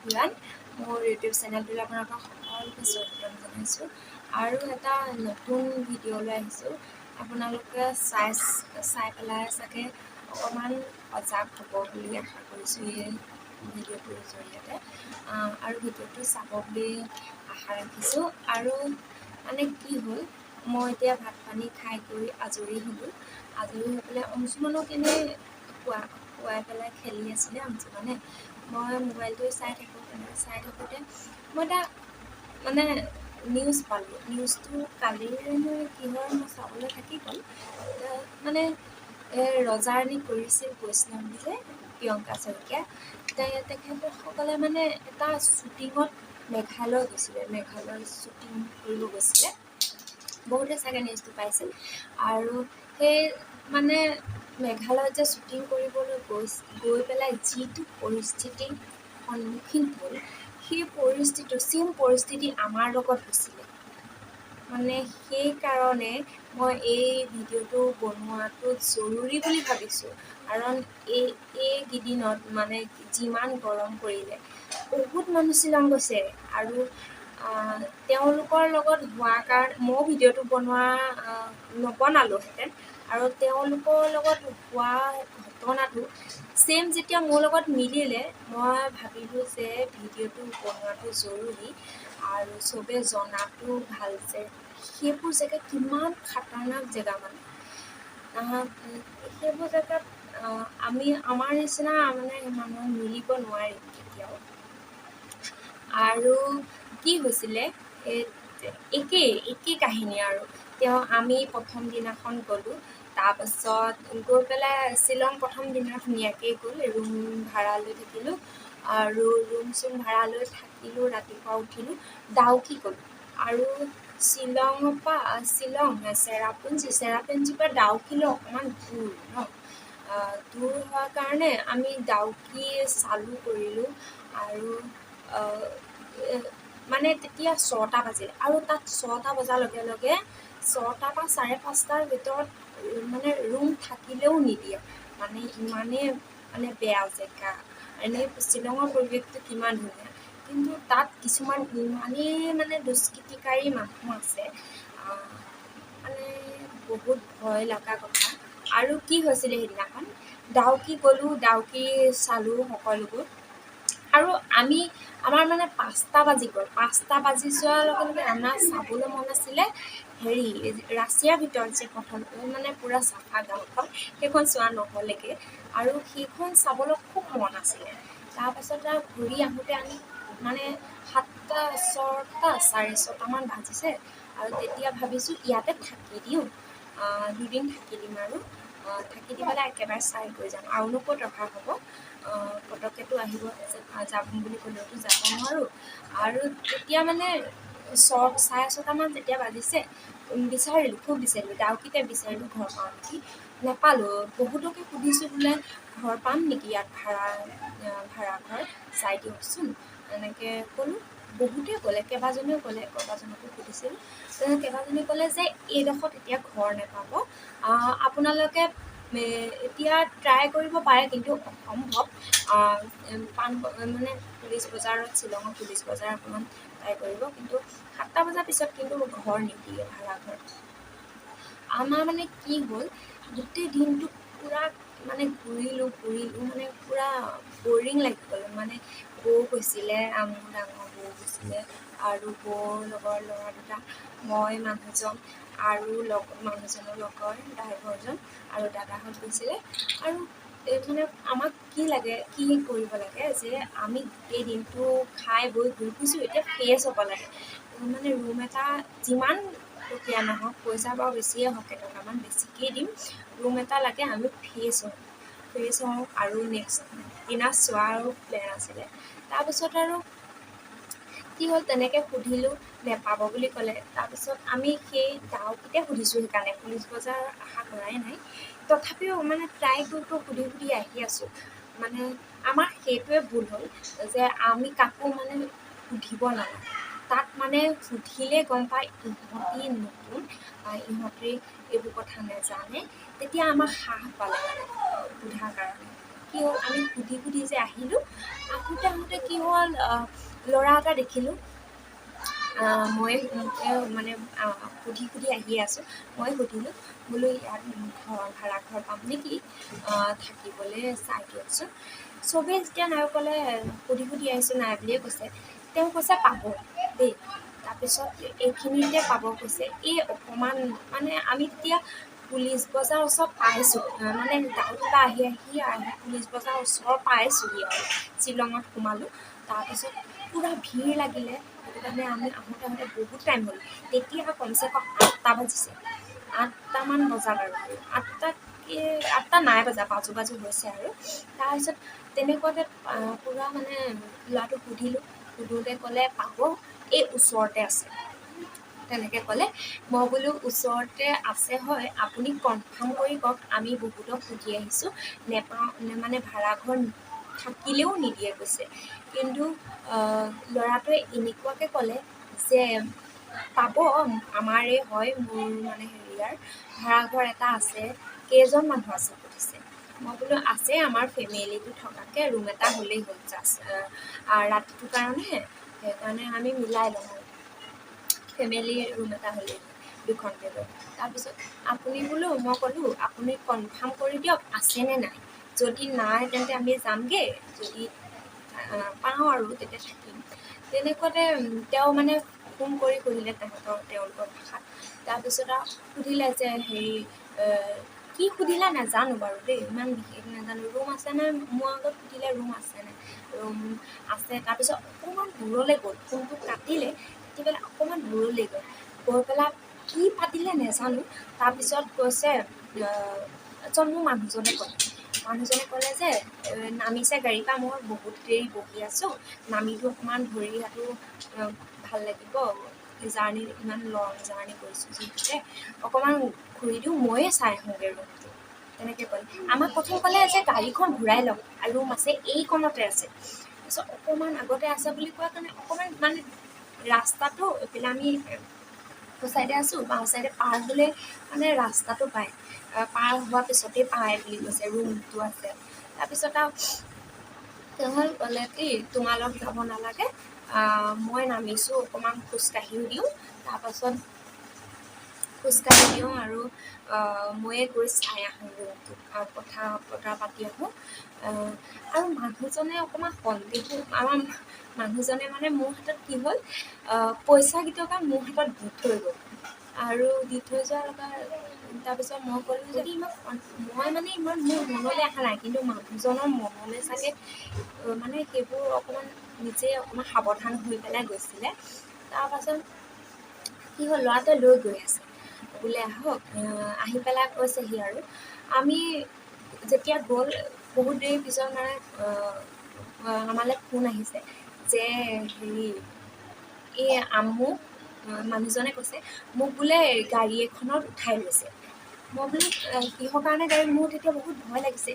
Everyone মোৰ YouTube চেনেলটোলৈ আপোনালোকক সকলোকে স্বাগতম জনাইছোঁ আৰু এটা নতুন ভিডিঅ' লৈ আহিছোঁ। আপোনালোকে চাই পেলাই চাগে অকণমান সজাগ হ'ব বুলি আশা কৰিছোঁ এই ভিডিঅ'টোৰ জৰিয়তে আৰু ভিডিঅ'টো চাব বুলি আশা ৰাখিছোঁ। আৰু মানে কি হ'ল, মই এতিয়া ভাত পানী খাই কৰি আজৰি হ'লোঁ। আজৰি হৈ পেলাই অংশুমানক এনেই খুৱাই পেলাই খেলি আছিলে অংশুমানে। মই মোবাইলটো চাই থাকোঁতে মই এটা মানে নিউজ পালোঁ। নিউজটো কালিৰ কিহৰ মই চাবলৈ থাকি গ'ল। মানে ৰজাৰাণী কৰিছিল বৈষ্ণৱী যে প্ৰিয়ংকা শইকীয়া তেখেতসকলে মানে এটা শ্বুটিঙত মেঘালয় গৈছিলে। মেঘালয় শ্বুটিং কৰিব গৈছিলে। বহুতে চাগে নিউজটো পাইছিল। আৰু সেই মানে মেঘালয়ত যে শ্বুটিং কৰিবলৈ গৈ পেলাই যিটো পৰিস্থিতিৰ সন্মুখীন হ'ল, সেই ছেম পৰিস্থিতি আমাৰ লগত হৈছিলে। মানে সেইকাৰণে মই এই ভিডিঅ'টো বনোৱাটো জৰুৰী বুলি ভাবিছোঁ। কাৰণ এইকেইদিনত মানে যিমান গৰম পৰিলে, বহুত মানুহ শ্বিলং গৈছে আৰু তেওঁলোকৰ লগত হোৱাৰ কাৰণে মই ভিডিঅ'টো নবনালোহেঁতেন। আৰু তেওঁলোকৰ লগত হোৱা ঘটনাটো ছেম যেতিয়া মোৰ লগত মিলিলে, মই ভাবিলোঁ যে ভিডিঅ'টো বনোৱাটো জৰুৰী আৰু চবে জনাটো ভাল যে সেইবোৰ জেগা কিমান খাতাৰনাক জেগা। মানে সেইবোৰ জেগাত আমাৰ নিচিনা মানে মানুহ মিলিব নোৱাৰিম কেতিয়াও। আৰু কি হৈছিলে, একেই কাহিনী আৰু আমি প্ৰথম দিনাখন গ'লোঁ। তাৰপাছত গৈ পেলাই শ্বিলং প্ৰথম দিনা ধুনীয়াকৈ গ'ল। ৰুম ভাড়া লৈ থাকিলোঁ আৰু ৰুম চুম ভাড়া লৈ থাকিলোঁ। ৰাতিপুৱা উঠিলোঁ, ডাউকি গ'লোঁ। আৰু শ্বিলং চেৰাপুঞ্জীৰ পৰা ডাউকিলৈ অকণমান দূৰ দূৰ হোৱাৰ কাৰণে আমি ডাউকি চালু কৰিলোঁ। আৰু মানে তেতিয়া 6টা বাজিল আৰু তাত 6টা বজাৰ লগে লগে 6টা বা 5:30টাৰ ভিতৰত মানে ৰুম থাকিলেও নিদিয়ে। মানে ইমানেই মানে বেয়া জেগা। এনেই শ্বিলঙৰ পৰিৱেশটো কিমান ধুনীয়া, কিন্তু তাত কিছুমান ইমানেই মানে দুষ্কৃতিকাৰী মানুহ আছে, মানে বহুত ভয় লগা কথা। আৰু কি হৈছিলে সেইদিনাখন, ডাউকি গ'লোঁ, ডাউকি চালোঁ সকলোবোৰ। আৰু আমাৰ মানে 5টা বাজি গ'ল। 5টা বাজি যোৱাৰ লগে লগে আমাৰ চাবলৈ মন আছিলে ৰাছিয়াৰ ভিতৰত যে প্ৰথম মানে পূৰা চাফা গাঁওখন, সেইখন চোৱা নহ'লেগৈ। আৰু সেইখন চাবলৈ খুব মন আছিলে। তাৰপাছত আৰু ঘূৰি আহোঁতে আমি মানে 7টা 6টা 6:30মান বাজিছে। আৰু তেতিয়া ভাবিছোঁ ইয়াতে থাকি দিওঁ, 2 দিন থাকি দিম আৰু থাকি দি পেলাই একেবাৰে চাই গৈ যাম। আৰুনো ক'ত ৰখা হ'ব, পটককেতো যাম বুলি ক'লেওতো যাব নোৱাৰোঁ। আৰু তেতিয়া মানে 6:30মান যেতিয়া বাজিছে, খুব বিচাৰিলোঁ, ডাউকিতে বিচাৰিলোঁ ঘৰ পাওঁ নেকি, নেপালোঁ। বহুতকে সুধিছোঁ, বোলে ঘৰ পাম নেকি ইয়াত, ভাড়া ঘৰ চাই দিয়কচোন এনেকৈ ক'লোঁ। বহুতেই ক'লে, কেইবাজনেও ক'লে, কেইবাজনকো সুধিছিলোঁ। কেইবাজনে ক'লে যে এইডোখৰত এতিয়া ঘৰ নাপাব, আপোনালোকে এতিয়া ট্ৰাই কৰিব পাৰে, কিন্তু অসম্ভৱ। মানে পুলিচ বজাৰত, শ্বিলঙৰ পুলিচ বজাৰ অকণমান ট্ৰাই কৰিব, কিন্তু 7টা বজাৰ পিছত কিন্তু ঘৰ নিদিয়ে, ভাড়া ঘৰ। আমাৰ মানে কি হ'ল, গোটেই দিনটো পূৰা মানে ঘূৰিলোঁ মানে পূৰা বৰিং লাগি গ'ল। মানে বৌ গৈছিলে, মোৰ ডাঙৰ বৌ গৈছিলে আৰু বৌৰ লগৰ ল'ৰা দুটা, মই, মানুহজন আৰু মানুহজনৰ লগৰ ড্ৰাইভাৰজন আৰু দাদাহঁত গৈছিলে। আৰু মানে আমাক কি কৰিব লাগে যে আমি গোটেই দিনটো খাই বৈ ঘূৰি ফুৰিছোঁ, এতিয়া ফ্ৰেছ হ'ব লাগে। মানে ৰুম এটা যিমান টকীয়া নহওক, পইচা বাৰু বেছিয়ে হওক, কেইটকামান বেছিকেই দিম, ৰুম এটা লাগে, আমি ফ্ৰেছ হওঁ। আৰু নেক্সট দিনা চোৱাৰো প্লেন আছিলে। তাৰপিছত আৰু কি হ'ল, তেনেকৈ সুধিলোঁ, নেপাব বুলি ক'লে। তাৰপিছত আমি সেই ডাউকিতে সুধিছোঁ, সেইকাৰণে পুলিচ বজাৰ আশা কৰাই নাই। তথাপিও মানে ট্ৰাই সুধি আহি আছোঁ। মানে আমাৰ সেইটোৱে ভুল হ'ল যে আমি কাকো মানে সুধিব নালাগে। তাত মানে সুধিলে গম পায় ইহঁতি নতুন, ইহঁতে এইবোৰ কথা নেজানে, তেতিয়া আমাক সাহ পালে মানে সোধাৰ কাৰণে। কি হ'ল আমি সুধি সুধি যে আহিলোঁ, আহোঁতে কি হ'ল ল'ৰা এটা দেখিলোঁ। মই মানে সুধি সুধি আহি আছোঁ, মই সুধিলোঁ বোলো ইয়াত ভাড়াঘৰ পাম নেকি, থাকিবলৈ চাই দিয়কচোন। চবেই যেতিয়া নাই ক'লে, সুধি সুধি আহিছোঁ নাই বুলিয়ে কৈছে। তেওঁ কৈছে পাব দেই। তাৰপিছত এইখিনিতে পাব কৈছে। এই অকণমান মানে আমি তেতিয়া পুলিচ বজাৰ ওচৰত পাইছোঁ, মানে গাড়ীৰপৰা আহি পুলিচ বজাৰ ওচৰ পাইছোঁহি আৰু শ্বিলঙত সোমালোঁ। তাৰপিছত পূৰা ভিৰ লাগিলে, সেইটো কাৰণে আমি আহোঁতে বহুত টাইম হ'ল। তেতিয়া কমচে কম 8টা বাজিছে, 8টামান বজাত আৰু 8টা নাই বজা, বাজু হৈছে আৰু। তাৰপিছত তেনেকুৱাতে পূৰা মানে ল'ৰাটোক সুধোঁতে ক'লে পাব, এই ওচৰতে আছে তেনেকৈ ক'লে। মই বোলো ওচৰতে আছে হয়, আপুনি কনফাৰ্ম কৰি কওক, আমি বহুতক সুধি আহিছোঁ, নেপাওঁ মানে ভাড়াঘৰ থাকিলেও নিদিয়ে কৈছে। কিন্তু ল'ৰাটোৱে এনেকুৱাকৈ ক'লে যে পাব, আমাৰে হয়, মোৰ মানে হেৰিয়াৰ ভাড়াঘৰ এটা আছে। কেইজন মানুহ আছে সুধিছে। মই বোলো আছে, আমাৰ ফেমিলিটো থকাকৈ ৰুম এটা হ'লেই হ'ল, জাষ্ট ৰাতিটোৰ কাৰণে, সেইকাৰণে আমি মিলাই লওঁ আৰু ফেমিলি ৰুম এটা হ'লেই হ'ল, 2খন বেডৰ। তাৰপিছত আপুনি বোলো, মই ক'লোঁ আপুনি কনফাৰ্ম কৰি দিয়ক আছেনে নাই, যদি নাই তেন্তে আমি যামগৈ, যদি পাওঁ আৰু তেতিয়া থাকিম। তেনেকুৱাতে তেওঁ মানে ফোন কৰি সুধিলে তেওঁলোকৰ ভাষাত। তাৰপিছত আৰু সুধিলে যে হেৰি কি সুধিলে নাজানো বাৰু দেই, ইমান বিশেষ নাজানো। ৰুম আছে নাই, মোৰ আগত সুধিলে ৰুম আছে নাই, ৰুম আছে। তাৰপিছত অকণমান দূৰলৈ গ'ল, ফোনটো কাটি পেলাই অকণমান দূৰলৈ গৈ পেলাই কি পাতিলে নাজানো। তাৰপিছত কৈছে মোৰ মানুহজনে ক'লে যে নামিছে গাড়ীৰ পৰা, মই বহুত দেৰি বহি আছোঁ, নামিটো অকণমান ভৰি হাতো ভাল লাগিব, জাৰ্ণি ইমান লং জাৰ্ণি কৰিছোঁ যিহেতুকে অকণমান ঘূৰি দিওঁ, ময়ে চাই আহোঁগৈ ৰুমটো, তেনেকৈ ক'লে। আমাক প্ৰথম ক'লে যে গাড়ীখন ঘূৰাই লওক, ৰুম আছে এইকণতে আছে। তাৰপিছত অকণমান আগতে আছে বুলি কোৱাৰ কাৰণে অকণমান মানে ৰাস্তাটো এইফালে আমি সোঁ চাইডে আছোঁ, বাওঁ চাইডে পাৰ হ'লে মানে ৰাস্তাটো পায়, পাৰ হোৱাৰ পিছতেই পায় বুলি কৈছে, ৰুমটো আছে। তাৰপিছত আৰু তেওঁ ক'লে কি তোমালোক যাব নালাগে, মই নামিছোঁ, অকণমান খোজকাঢ়িও দিওঁ, তাৰপাছত খোজকাঢ়ি দিওঁ আৰু ময়ে গৈ চাই আহোঁ ৰুমটো, কথা পাতি আহোঁ। আৰু মানুহজনে অকণমান সন্দেহো, আমাৰ মানুহজনে মানে মোৰ হাতত কি হ'ল, পইচা কেইটকা মোৰ হাতত দি থৈ গ'ল। আৰু দি থৈ যোৱাৰ তাৰপিছত মই ক'লোঁ যদি মই মানে ইমান মোৰ মনলৈ অহা নাই, কিন্তু মানুহজনৰ মনলৈ চাগে মানে সেইবোৰ অকণমান নিজে অকণমান সাৱধান হৈ পেলাই গৈছিলে। তাৰপাছত কি হ'ল, ল'ৰাটোৱে লৈ গৈ আছে বোলে আহক, আহি পেলাই কৈছেহি আৰু আমি যেতিয়া গ'ল, বহুত দেৰি পিছত মানে আমালৈ ফোন আহিছে যে হেৰি এই আমুক মানুহজনে কৈছে মোক বোলে গাড়ী এখনত উঠাই লৈছে। মই বোলো কিহৰ কাৰণে গাড়ী, মোৰ তেতিয়া বহুত ভয় লাগিছে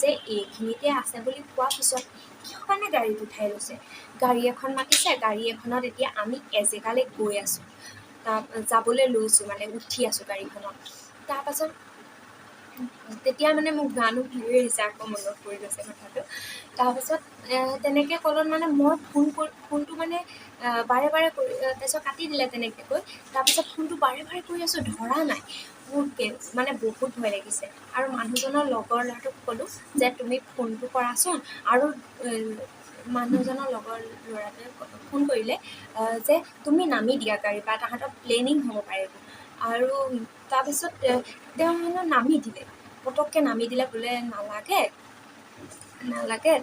যে এইখিনিতে আছে বুলি কোৱাৰ পিছত কিহৰ কাৰণে গাড়ীত উঠাই লৈছে। গাড়ী এখন মাতিছে, গাড়ী এখনত এতিয়া আমি এজেগালৈ গৈ আছোঁ, যাবলৈ লৈছোঁ, মানে উঠি আছোঁ গাড়ীখনত। তাৰপাছত তেতিয়া মানে মোক গানো ধুই আহিছে, আকৌ মনত পৰি গৈছে কথাটো। তাৰপিছত তেনেকৈ ক'লত মানে মই ফোনটো মানে বাৰে বাৰে কৰি, তাৰপিছত কাটি দিলে তেনেকৈ কৈ। তাৰপিছত ফোনটো বাৰে বাৰে কৰি আছোঁ, ধৰা নাই। মোৰ মানে বহুত ভয় লাগিছে। আৰু মানুহজনৰ লগৰ ল'ৰাটোক ক'লোঁ যে তুমি ফোনটো কৰাচোন, আৰু মানুহজনৰ লগৰ ল'ৰাটোৱে ফোন কৰিলে যে তুমি নামি দিয়া গাড়ীৰ পৰা, তাহাঁতৰ প্লেনিং হ'ব পাৰে। আৰু তাৰপিছত তেওঁ মানে নামি দিলে, পটককৈ নামি দিলে, বোলে নালাগে।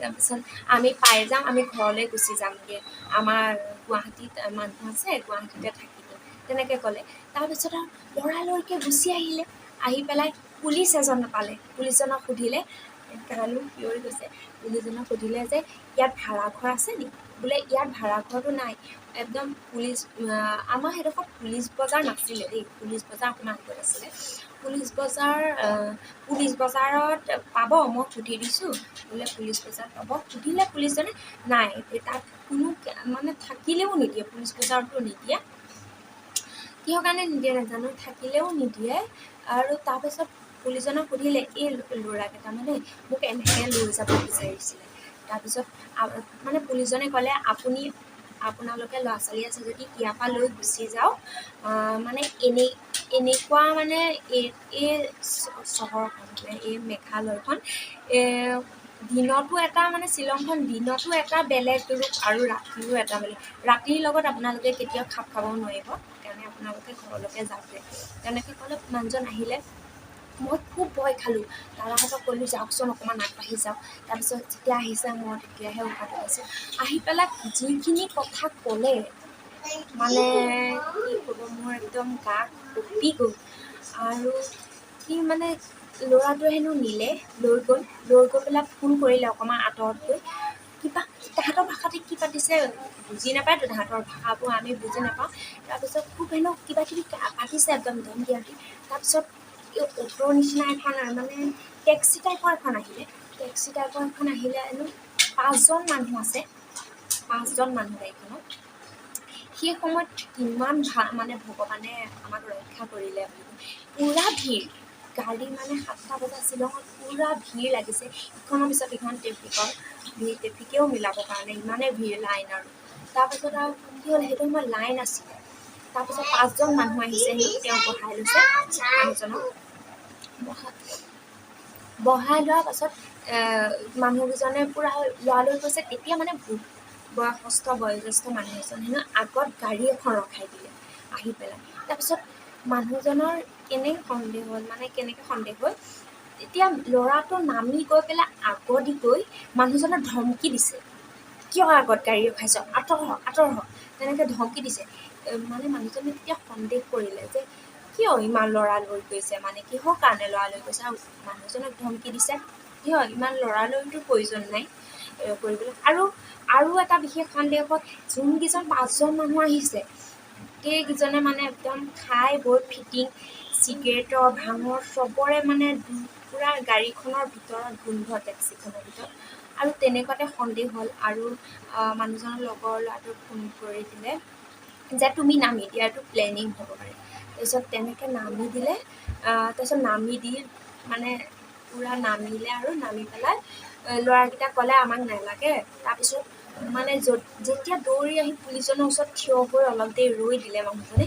তাৰপিছত আমি পাই যাম, আমি ঘৰলৈ গুচি যামগৈ, আমাৰ গুৱাহাটীত মানুহ আছে, গুৱাহাটীতে থাকিব, তেনেকৈ ক'লে। তাৰপিছত আৰু লৰালৰিকৈ গুচি আহিলে। আহি পেলাই পুলিচ এজন পালে, পুলিচজনক সুধিলে, গানো শিয়ৰি গৈছে। পুলিচজনক সুধিলে যে ইয়াত ভাড়াঘৰ আছে নেকি, বোলে ইয়াত ভাড়াঘৰটো নাই। একদম পুলিচ, আমাৰ সেইডোখৰত পুলিচ বজাৰ নাছিলে দেই, পুলিচ বজাৰ অকণমান আগত আছিলে। পুলিচ বজাৰত পাব, মই সুধি দিছোঁ, বোলে পুলিচ বজাৰত পাব। সুধিলে পুলিচজনে নাই, তাত কোনো মানে থাকিলেও নিদিয়ে, পুলিচ বজাৰতো নিদিয়ে, কিহৰ কাৰণে নিদিয়ে নাজানো, থাকিলেও নিদিয়ে। আৰু তাৰপিছত পুলিচজনক সুধিলে এই ল'ৰাকেইটা মানে মোক এনেকৈ লৈ যাব বিচাৰিছিলে। তাৰপিছত মানে পুলিচজনে ক'লে আপোনালোকে ল'ৰা ছোৱালী আছে যদি ইয়াৰ পৰা লৈ গুচি যাওক। মানে এনেকুৱা মানে এই চহৰখন মানে এই মেঘালয়খন দিনতো এটা মানে শ্বিলংখন দিনতো এটা বেলেগ ৰূপ আৰু ৰাতিও এটা বেলেগ। ৰাতিৰ লগত আপোনালোকে কেতিয়াও খাপ খাব নোৱাৰিব, সেইকাৰণে আপোনালোকে ঘৰলৈকে যাওঁতে তেনেকৈ ক'লে। মানুহজন আহিলে, মই খুব ভয় খালোঁ। দাদাহঁতক ক'লোঁ যাওকচোন অকণমান আগবাঢ়ি যাওক। তাৰপিছত যেতিয়া আহিছে মই তেতিয়াহে উশাহটো পাইছোঁ। আহি পেলাই যিখিনি কথা ক'লে মানে কি ক'ব, মোৰ একদম গা কঁপি গ'ল। আৰু সি মানে ল'ৰাটোৱে হেনো নিলে, লৈ গৈ পেলাই ফোন কৰিলে অকণমান আঁতৰত গৈ। কিবা তাহাঁতৰ ভাষাতে কি পাতিছে বুজি নাপায়তো, তাহাঁতৰ ভাষাবোৰ আমি বুজি নাপাওঁ। তাৰপিছত খুব হেনো কিবা কিবি পাতিছে একদম ধম দিয়াদি। তাৰপিছত এই অ'টোৰ নিচিনা এখন মানে টেক্সি টাইপৰ এখন আহিলে হেনো 5জন মানুহ আছে, 5জন মানুহ গাড়ীখনত। সেই সময়ত কিমান ভাল মানে ভগৱানে আমাক ৰক্ষা কৰিলে। পূৰা ভিৰ গাড়ী মানে 7টা বজাত শ্বিলঙত পূৰা ভিৰ লাগিছে, ইখনৰ পিছত ইখন ট্ৰেফিকেও মিলাবৰ কাৰণে ইমানেই ভিৰ লাইন। আৰু তাৰপিছত আৰু কি হ'ল, সেইটো সময়ত লাইন আছিলে। তাৰপিছত 5জন মানুহ আহিছে, তেওঁ বহাই লৈছে মানুহজনক। বহাই লোৱাৰ পাছত মানুহকেইজনে পূৰা লৰালৰি কৈছে। তেতিয়া মানে বয়োজ্যেষ্ঠ মানুহ এজন হেনো আগত গাড়ী এখন ৰখাই দিলে আহি পেলাই। তাৰপিছত মানুহজনৰ কেনেকৈ সন্দেহ হ'ল, এতিয়া ল'ৰাটো নামি গৈ পেলাই আগদি গৈ মানুহজনৰ ধমকি দিছে, কিয় আগত গাড়ী ৰখাইছ, আঁতৰ হ, তেনেকৈ ধমকি দিছে। মানে মানুহজনে তেতিয়া সন্দেহ কৰিলে যে কিয় ইমান লৰালৰি কৰিছে, মানে কিহৰ কাৰণে লৰালৰি কৰিছে। আৰু মানুহজনক ধমকি দিছে, কিয় ইমান লৰালৰিটোৰ প্ৰয়োজন নাই কৰিবলৈ। আৰু এটা বিশেষ সন্দেহ হ'ল, যোনকেইজন 5জন মানুহ আহিছে গোটেইকেইজনে মানে একদম খাই বৈ ফিটিং, চিগাৰেটৰ ভাঙৰ চবৰে মানে পূৰা গাড়ীখনৰ ভিতৰত গোন্ধ, টেক্সিখনৰ ভিতৰত। আৰু তেনেকুৱাতে সন্দেহ হ'ল। আৰু মানুহজনৰ লগৰ ল'ৰাটোক ফোন কৰি দিলে যে তুমি নামি দিয়া, এইটো প্লেনিং হ'ব পাৰে। তাৰপিছত তেনেকৈ নামি দিলে। তাৰপিছত নামি দি মানে পূৰা নামিলে, আৰু নামি পেলাই ল'ৰাকেইটাক ক'লে আমাক নালাগে। তাৰপিছত মানে যেতিয়া দৌৰি আহি পুলিচজনৰ ওচৰত থিয় হৈ অলপ দেৰি ৰৈ দিলে মানুহজনে,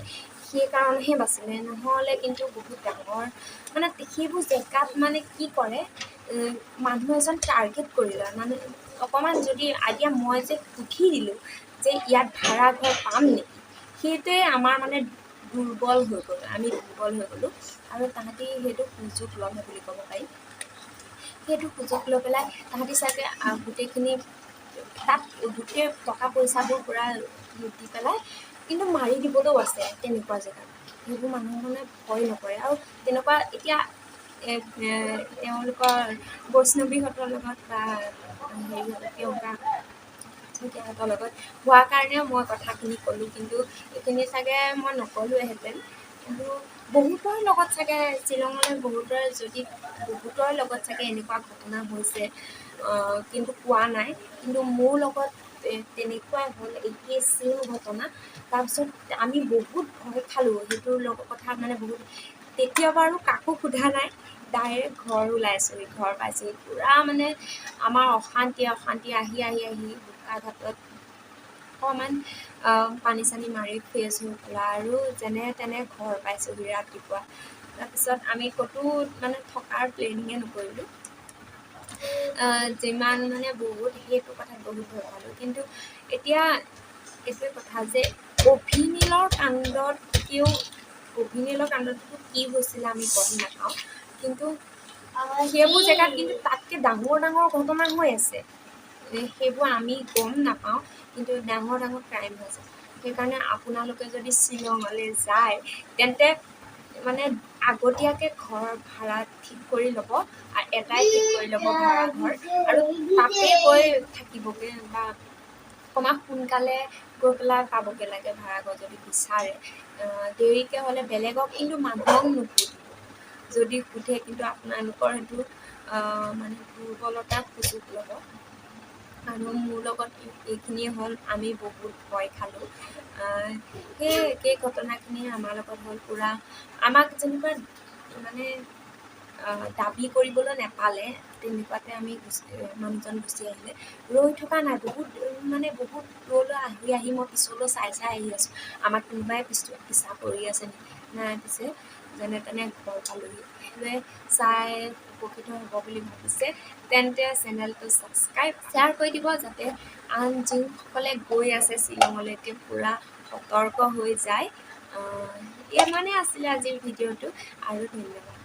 সেইকাৰণেহে বাচিলে। নহ'লে কিন্তু বহুত ডাঙৰ মানে সেইবোৰ জেগাত মানে কি কৰে, মানুহ এজন টাৰ্গেট কৰি লয়। মানে অকণমান যদি এতিয়া মই যে সুধি দিলোঁ যে ইয়াত ভাড়াঘৰ পাম নেকি, সেইটোৱে আমাৰ মানে দুৰ্বল হৈ গ'লোঁ। আৰু তাহাঁতি সেইটো সুযোগ লয় বুলি ক'ব পাৰি। সেইটো সুযোগ লৈ পেলাই তাহাঁতি চাগে গোটেইখিনি তাত গোটেই টকা পইচাবোৰ পূৰা লুটি পেলাই কিন্তু মাৰি দিবলৈও আছে। তেনেকুৱা জেগাত সেইবোৰ মানুহ মানে ভয় নকৰে। আৰু তেনেকুৱা এতিয়া তেওঁলোকৰ বৈষ্ণৱীহঁতৰ লগত বা প্ৰিয়ংকাহঁতৰ লগত হোৱাৰ কাৰণেও মই কথাখিনি ক'লোঁ, কিন্তু এইখিনি চাগে মই নক'লোৱেহেঁতেন। কিন্তু বহুতৰ লগত চাগে শ্বিলঙলৈ বহুতৰ লগত চাগে এনেকুৱা ঘটনা হৈছে, কিন্তু কোৱা নাই। কিন্তু মোৰ লগত তেনেকুৱা হ'ল, একেই চেম ঘটনা। তাৰপিছত আমি বহুত ভয় খালোঁ সেইটোৰ কথা মানে বহুত। তেতিয়া বাৰু কাকো সোধা নাই, ডাইৰেক্ট ঘৰ ওলাইছোঁহি, ঘৰ পাইছোঁহি। পূৰা মানে আমাৰ অশান্তি আহি বোকাঘাটত অকণমান পানী চানী মাৰি ফ্ৰেছ হৈ পেলাই আৰু যেনে তেনে ঘৰ পাইছোঁহি ৰাতিপুৱা। তাৰপিছত আমি ক'তো মানে থকাৰ প্লেনিঙে নকৰিলোঁ। যিমান মানে বহুত সেইটো কথাত বহুত ভয় পালোঁ। কিন্তু এতিয়া এইটোৱে কথা যে অভিনীলৰ কাণ্ডতটো কি হৈছিলে আমি গম নাপাওঁ, কিন্তু সেইবোৰ জেগাত কিন্তু তাতকৈ ডাঙৰ ঘটনা হৈ আছে। সেইবোৰ আমি গম নাপাওঁ, কিন্তু ডাঙৰ ক্ৰাইম হৈছে। সেইকাৰণে আপোনালোকে যদি শ্বিলঙলৈ যায় তেন্তে মানে আগতীয়াকৈ ঘৰ ভাড়া ঠিক কৰি ল'ব, এটাই ঠিক কৰি ল'ব ভাড়াঘৰ, আৰু তাতে গৈ থাকিবগৈ বা অকণমান সোনকালে গৈ পেলাই পাবগৈ লাগে ভাড়াঘৰ যদি বিচাৰে। দেৰিকৈ হ'লে বেলেগক কিন্তু মানুহক নুসুধিব, যদি সোধে কিন্তু আপোনালোকৰ সেইটো মানে দুৰ্বলতাৰ সুযোগ ল'ব। আৰু মোৰ লগত এইখিনিয়ে হ'ল, আমি বহুত ভয় খালোঁ। সেই ঘটনাখিনি আমাৰ লগত হ'ল। পূৰা আমাক যেনিবা মানে দাবী কৰিবলৈ নেপালে তেনেকুৱাতে আমি মানুহজন গুচি আহিলে ৰৈ থকা নাই বহুত দূৰলৈ আহি মই পিছলৈ চাই আহি আছোঁ আমাক কোনোবাই পিছা কৰি আছে নেকি নাই পিছে যেনে তেনে ঘৰ পালোহি চাই উপকৃত হ'ব বুলি ভাবিছে তেন্তে চেনেলটো ছাবস্ক্ৰাইব শ্বেয়াৰ কৰি দিব যাতে আন যিসকলে গৈ আছে শ্বিলঙলৈ পূৰা সতৰ্ক হৈ যায় ইমানেই আছিলে আজিৰ ভিডিঅ'টো আৰু ধন্যবাদ